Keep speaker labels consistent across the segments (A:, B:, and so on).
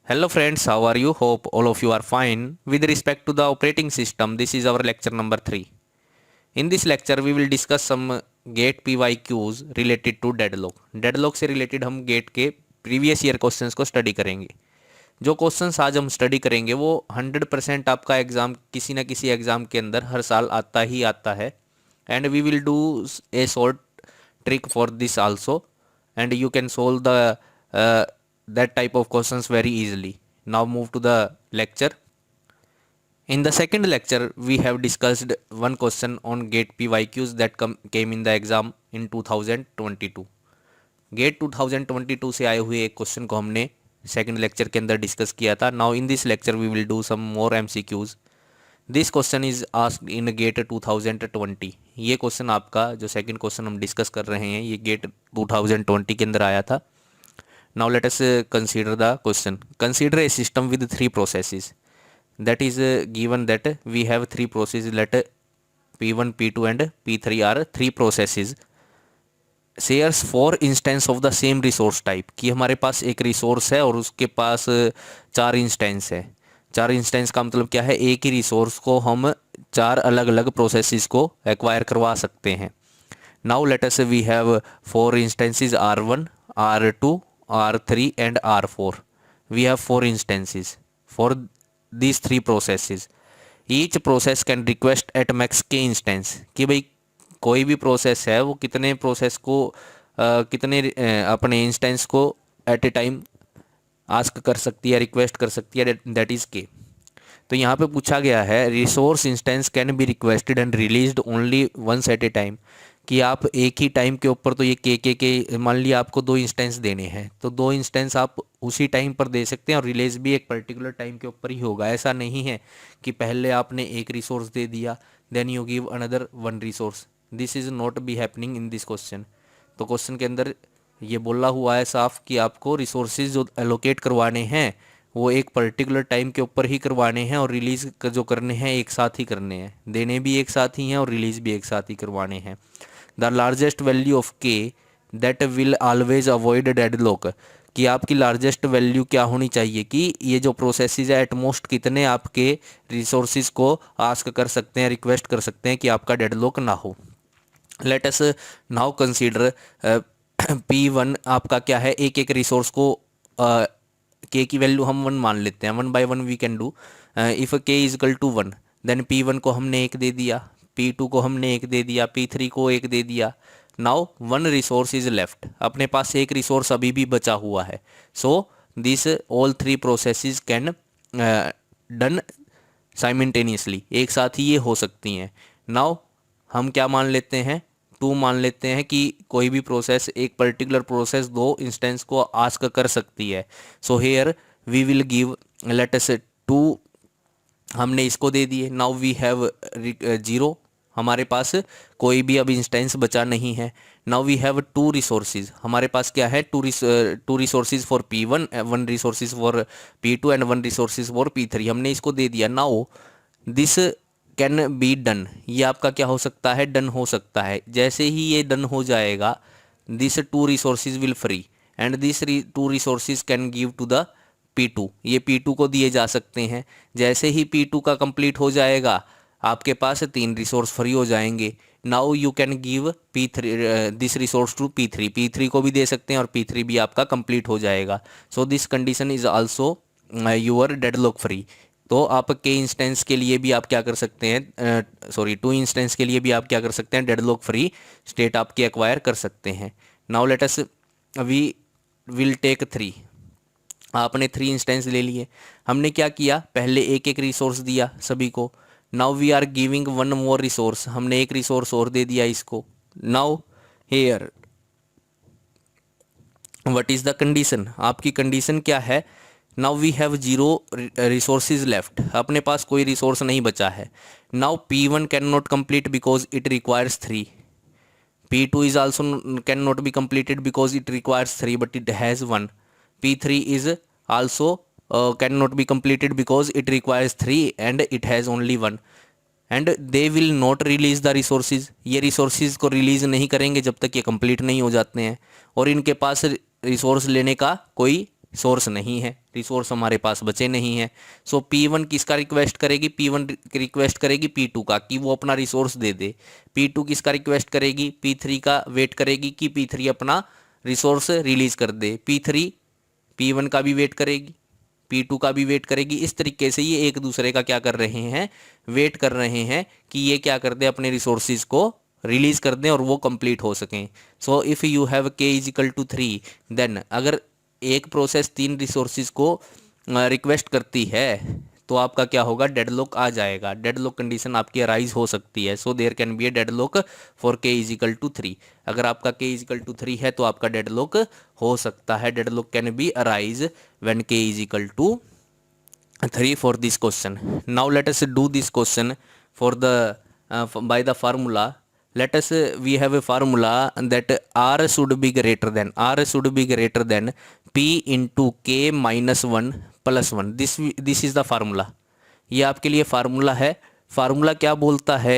A: Hello friends, how are you? Hope all of you are fine. With respect to the operating system, this is our lecture number 3. In this lecture, we will discuss some GATE PYQs related to deadlock. Deadlock से related हम GATE के previous year questions को study करेंगे. जो questions आज हम study करेंगे वो 100% आपका एग्जाम किसी ना किसी एग्जाम के अंदर हर साल आता ही आता है. And we will do a short trick for this also, and you can solve the that type of questions very easily. Now move to the lecture. In the second lecture we have discussed one question on GATE PYQs that came in the exam in 2022. GATE 2022 से आए हुए एक question को हमने second lecture के अंदर discuss किया था. Now in this lecture we will do some more MCQs. This question is asked in GATE 2020. ये क्वेश्चन आपका जो सेकंड क्वेश्चन हम डिस्कस कर रहे हैं ये गेट 2020 के अंदर आया था. Now let us consider the question. Consider a system with 3 processes. That is given that we have 3 process. Let P1, P2 and P3 are 3 processes. Shares 4 instance of the same resource type. कि हमारे पास एक resource है और उसके पास 4 instance है. 4 instance का मतलब क्या है? एक ही रिसोर्स को हम 4 अलग अलग प्रोसेसेस को एक्वायर करवा सकते हैं. Now let us we have 4 instances R1, R2, R3 and R4. We have 4 instances for these 3 processes. Each process can request at max K instance. कि भाई कोई भी प्रोसेस है वो कितने प्रोसेस को कितने अपने इंस्टेंस को एट ए टाइम आस्क कर सकती है, रिक्वेस्ट कर सकती है. दैट इज़ के. तो यहाँ पे पूछा गया है resource instance can be requested and released only once at a time. कि आप एक ही टाइम के ऊपर तो ये के मान लिया आपको 2 इंस्टेंस देने हैं तो 2 इंस्टेंस आप उसी टाइम पर दे सकते हैं और रिलीज भी एक पर्टिकुलर टाइम के ऊपर ही होगा. ऐसा नहीं है कि पहले आपने एक रिसोर्स दे दिया then you give another 1 resource. This is not be happening in this question. तो क्वेश्चन के अंदर ये बोला हुआ है साफ कि आपको रिसोर्सेज जो एलोकेट करवाने हैं वो एक पर्टिकुलर टाइम के ऊपर ही करवाने हैं और रिलीज़ जो करने हैं एक साथ ही करने हैं. देने भी एक साथ ही हैं और रिलीज़ भी एक साथ ही करवाने हैं. द लार्जेस्ट वैल्यू ऑफ के that will always avoid deadlock. कि आपकी लार्जेस्ट वैल्यू क्या होनी चाहिए कि ये जो प्रोसेसेस है एटमोस्ट कितने आपके रिसोर्सेज को आस्क कर सकते हैं, रिक्वेस्ट कर सकते हैं कि आपका डेडलॉक ना हो. Let us now consider P1 आपका क्या है, एक एक रिसोर्स को के की वैल्यू हम 1 मान लेते हैं. 1 by 1 we can do. If k is equal to 1 then P1 को हमने 1 दे दिया, P2 को हमने 1 दे दिया, P3 को 1 दे दिया. Now 1 resource is left. अपने पास एक रिसोर्स अभी भी बचा हुआ है. So this all 3 processes can done simultaneously. एक साथ ही ये हो सकती हैं. नाउ हम क्या मान लेते हैं? 2 मान लेते हैं कि कोई भी प्रोसेस एक पर्टिकुलर प्रोसेस 2 इंस्टेंस को आस्क कर सकती है. So here we will give let us 2 हमने इसको दे दिए. Now we have 0. हमारे पास कोई भी अब इंस्टेंस बचा नहीं है. Now we have 2 resources. हमारे पास क्या है? 2 resources for P1, 1 resources for P2 and 1 resources for P3. हमने इसको दे दिया. Now this can be done. ये आपका क्या हो सकता है? डन हो सकता है. जैसे ही ये डन हो जाएगा this 2 resources will free and this 2 resources can give to the P2. ये P2 को दिए जा सकते हैं. जैसे ही P2 का कंप्लीट हो जाएगा आपके पास 3 रिसोर्स फ्री हो जाएंगे. Now you can give P3 this resource to P3. P3 को भी दे सकते हैं और P3 भी आपका कंप्लीट हो जाएगा. So this condition is also your deadlock free. तो आप के इंस्टेंस के लिए भी आप क्या कर सकते हैं, 2 इंस्टेंस के लिए भी आप क्या कर सकते हैं? डेडलॉक फ्री स्टेट आपकी एक्वायर कर सकते हैं. Now let us we will take 3. आपने 3 इंस्टेंस ले लिए. हमने क्या किया? पहले एक एक रिसोर्स दिया सभी को. Now we are giving 1 more resource. हमने एक रिसोर्स और दे दिया इसको. Now here what is the condition? आपकी कंडीशन क्या है? Now we have 0 resources left. अपने पास कोई रिसोर्स नहीं बचा है. Now P1 can not complete because it requires 3. P2 is also cannot be completed because it requires 3 but it has 1. P3 is also cannot be completed because it requires 3 and it has only 1. And they will not release the resources. ये resources को release नहीं करेंगे जब तक ये complete नहीं हो जाते हैं और इनके पास रिसोर्स लेने का कोई सोर्स नहीं है, रिसोर्स हमारे पास बचे नहीं है। सो P1 किसका रिक्वेस्ट करेगी, P1 रिक्वेस्ट करेगी P2 का कि वो अपना रिसोर्स दे दे। P2 किसका रिक्वेस्ट करेगी, P3 का वेट करेगी कि P3 अपना रिसोर्स रिलीज कर दे। P3 P1 का भी वेट करेगी, P2 का भी वेट करेगी। इस तरीके से ये एक दूसरे का क्या कर रहे हैं, वेट कर रहे हैं कि ये क्या कर दे, अपने रिसोर्सिस को रिलीज कर दें और वो कंप्लीट हो सकें। So if you have K is equal to 3, then अगर एक प्रोसेस 3 रिसोर्सिस को रिक्वेस्ट करती है तो आपका क्या होगा, डेडलॉक आ जाएगा। डेडलॉक कंडीशन आपकी अराइज हो सकती है। So there can be a deadlock for K is equal to 3। अगर आपका K इज इक्वल टू 3 है तो आपका डेडलॉक हो सकता है। Deadlock can be arise when K is equal to 3 for this question. Now let us do this question for the by the formula. Let us we have a formula that R should be greater than P into K minus 1 plus 1. This is the formula. ये आपके लिए formula है। Formula क्या बोलता है,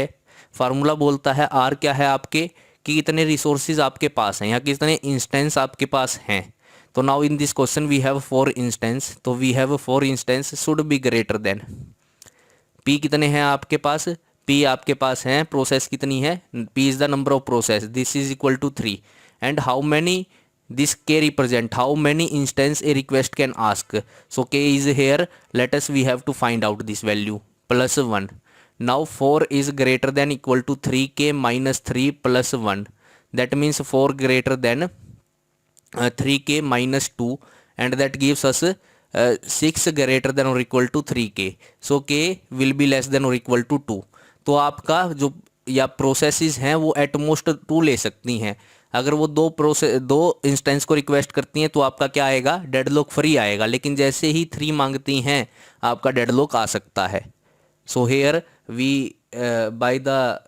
A: formula बोलता है R क्या है आपके, कि कितने रिसोर्सेज आपके पास हैं या कितने इंस्टेंस आपके पास हैं। तो now in this question we have 4 instance, तो we have 4 instance should be greater than. P कितने हैं आपके पास, P आपके पास हैं, प्रोसेस कितनी है, P is the number of process, this is equal to 3 and how many this K represent how many instance a request can ask. So K is here, let us we have to find out this value plus 1. Now 4 is greater than equal to 3K minus 3 plus 1, that means 4 greater than 3K minus 2 and that gives us 6 greater than or equal to 3K. So K will be less than or equal to 2. तो आपका जो या processes हैं वो at most 2 ले सकती हैं। अगर वो दो इंस्टेंस को रिक्वेस्ट करती हैं तो आपका क्या आएगा, डेडलॉक फ्री आएगा। लेकिन जैसे ही 3 मांगती हैं आपका डेडलॉक आ सकता है। So here we by the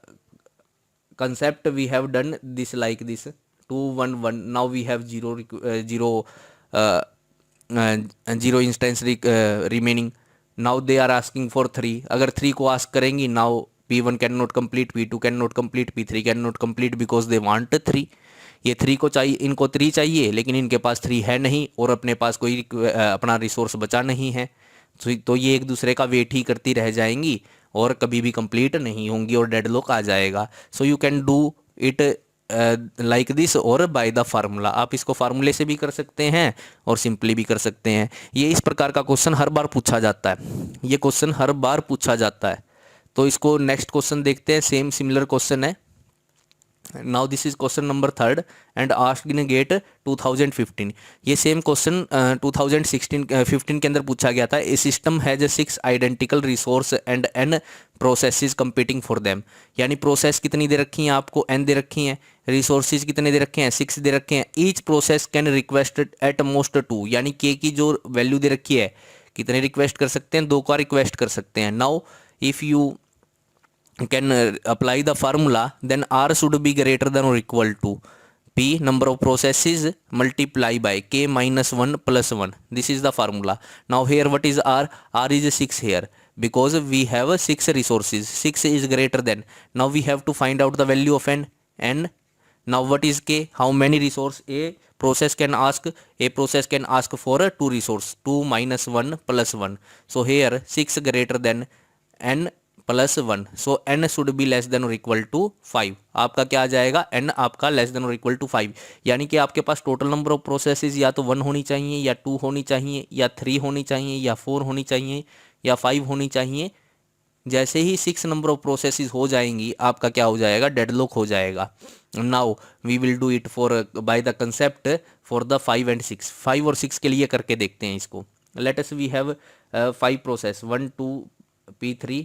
A: concept we have done this like this 2 1 1. Now we have zero instance remaining. Now they are asking for 3. अगर 3 को ask करेंगी, now P1 cannot complete, P2 cannot complete, P3 cannot complete because they want 3. ये 3 को चाहिए, इनको 3 चाहिए लेकिन इनके पास 3 है नहीं और अपने पास कोई अपना रिसोर्स बचा नहीं है। तो ये एक दूसरे का वेट ही करती रह जाएंगी और कभी भी कंप्लीट नहीं होंगी और डेडलॉक आ जाएगा। So you can do it like this और बाय द फार्मूला। आप इसको फार्मूले से भी कर सकते हैं और सिंपली भी कर सकते हैं। ये इस प्रकार का क्वेश्चन हर बार पूछा जाता है, ये क्वेश्चन हर बार पूछा जाता है। तो इसको नेक्स्ट क्वेश्चन देखते हैं, सेम सिमिलर क्वेश्चन है। Now this is question number 3 and asked in GATE 2015। ये सेम क्वेश्चन 2015 के अंदर पूछा गया था। A system has 6 identical resource and n processes competing for them. यानी प्रोसेस कितनी दे रखी हैं आपको, n दे रखी हैं, रिसोर्सेज कितने दे रखे हैं, 6 दे रखे हैं। Each process can request at most 2, यानी k की जो वैल्यू दे रखी है कितने रिक्वेस्ट कर सकते हैं, 2 का रिक्वेस्ट कर सकते हैं। Now if you can apply the formula, then R should be greater than or equal to P number of processes multiply by K minus 1 plus 1. This is the formula. Now here what is R? R is 6 here because we have 6 resources. 6 is greater than. Now we have to find out the value of n. Now what is K? How many resource a process can ask? A process can ask for 2 resource, 2 minus 1 plus 1. So here 6 greater than n plus 1. So n should be less than or equal to 5. आपका क्या आ जाएगा, n आपका less than or equal to 5। यानी कि आपके पास total number of processes या तो 1 होनी चाहिए या 2 होनी चाहिए या 3 होनी चाहिए या 4 होनी चाहिए या 5 होनी चाहिए। जैसे ही 6 नंबर ऑफ प्रोसेसेस हो जाएंगी आपका क्या हो जाएगा, डेडलॉक हो जाएगा। Now we will do it for by the concept for the 5 and 6। 5 और 6 के लिए करके देखते हैं इसको। Let us we have 5 process 1 2 P3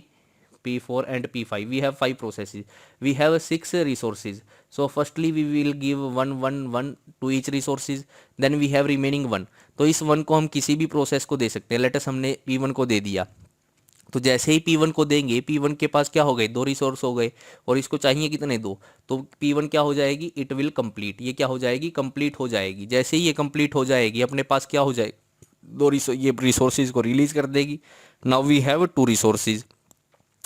A: P4 and P5. We have 5 processes. We have 6 resources. So firstly we will give 1 1 1 to each resources. Then we have remaining 1. तो इस 1 को हम किसी भी प्रोसेस को दे सकते हैं। लेट अस हमने P1 को दे दिया, तो जैसे ही P1 को देंगे P1 के पास क्या हो गए, 2 रिसोर्स हो गए और इसको चाहिए कितने, 2। तो P1 क्या हो जाएगी, इट विल कंप्लीट। ये क्या हो जाएगी, कंप्लीट हो जाएगी। जैसे ही ये कंप्लीट हो जाएगी अपने पास क्या हो जाएगी, ये रिसोर्सेज को रिलीज कर देगी। नाउ वी हैव 2 रिसोर्सेज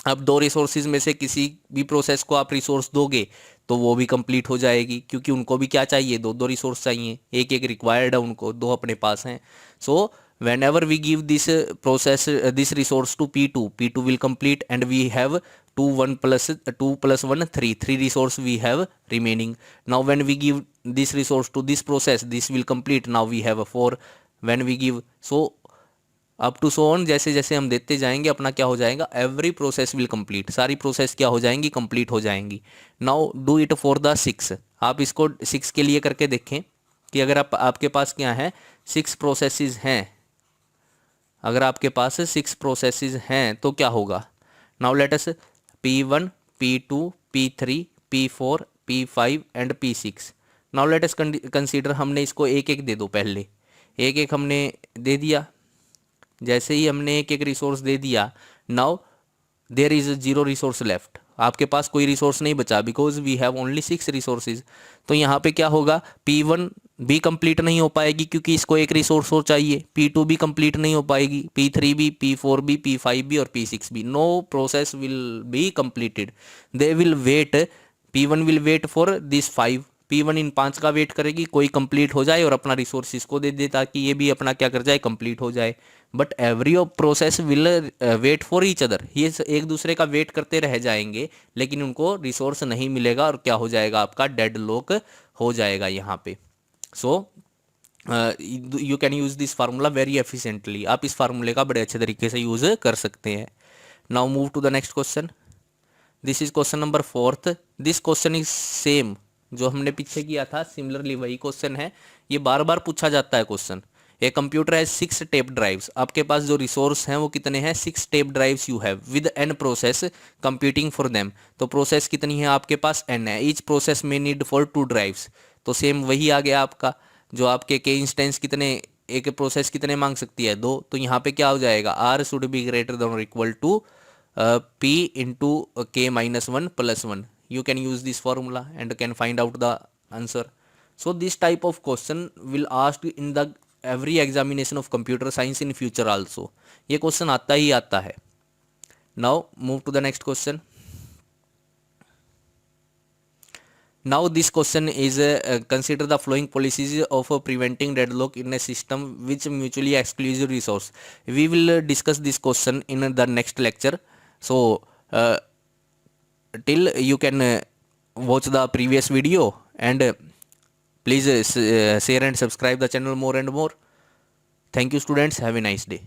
A: अब दो रिसोर्सेज में से किसी भी प्रोसेस को आप रिसोर्स दोगे तो वो भी कंप्लीट हो जाएगी, क्योंकि उनको भी क्या चाहिए, दो दो रिसोर्स चाहिए, एक एक रिक्वायर्ड है उनको, दो अपने पास हैं। सो whenever we give this process this resource to p2 will complete, and we have 2 1 plus 2 plus 1 3 resource we have remaining. Now when we give this resource to this process, this will complete, now we have a 4 when we give, so up to so on, जैसे जैसे हम देते जाएंगे अपना क्या हो जाएगा, every process will complete, सारी प्रोसेस क्या हो जाएंगी, कंप्लीट हो जाएंगी। Now do it for the 6, आप इसको 6 के लिए करके देखें कि अगर आपके पास क्या है, 6 प्रोसेसेस हैं, अगर आपके पास 6 प्रोसेसेस हैं तो क्या होगा। Now let us P1 P2 P3 P4 P5 and P6। Now let us consider, हमने इसको एक एक दे दो, पहले एक एक हमने दे दिया, जैसे ही हमने एक एक रिसोर्स दे दिया, now there is 0 resource left, आपके पास कोई रिसोर्स नहीं बचा, because we have only 6 resources. तो यहाँ पे क्या होगा, P1 भी कंप्लीट नहीं हो पाएगी क्योंकि इसको एक रिसोर्स और चाहिए, P2 भी कंप्लीट नहीं हो पाएगी, P3 भी, P4 भी, P5 भी और P6 भी, no process will be completed, they will wait, P1 will wait for this 5, P1 इन 5 का वेट करेगी, कोई कंप्लीट हो जाए और अपना रिसोर्स इसको दे दे ताकि ये भी अपना क्या कर जाए, कंप्लीट हो जाए। But every process will wait for each other, ये एक दूसरे का वेट करते रह जाएंगे, लेकिन उनको रिसोर्स नहीं मिलेगा और क्या हो जाएगा, आपका डेड लॉक हो जाएगा यहाँ पे। So you can use this formula very efficiently, आप इस फार्मूले का बड़े अच्छे तरीके से यूज़ कर सकते हैं। Now move to the next question, this is question number 4। This question is same जो हमने पीछे किया था, सिमिलरली वही क्वेश्चन है, ये बार बार पूछा जाता है क्वेश्चन। ए कंप्यूटर है 6 टेप ड्राइव्स, आपके पास जो रिसोर्स हैं वो कितने हैं, 6 tape drives you have with n process computing for them, तो प्रोसेस कितनी है आपके पास, एन है, ईच प्रोसेस में नीड फॉर 2 ड्राइव्स, तो सेम वही आ गया आपका, जो आपके के इंस्टेंस कितने, एक प्रोसेस कितने मांग सकती है, 2, तो यहाँ पे क्या हो जाएगा, R should be greater than or equal to p into k minus 1 plus 1. You can use this formula and can find out the answer. So this type of question will asked in the every examination of computer science in future also. ये question आता ही आता है। Now move to the next question. Now this question is consider the following policies of preventing deadlock in a system which mutually exclusive resource. We will discuss this question in the next lecture. So till you can watch the previous video and please share and subscribe the channel more and more. Thank you students, have a nice day.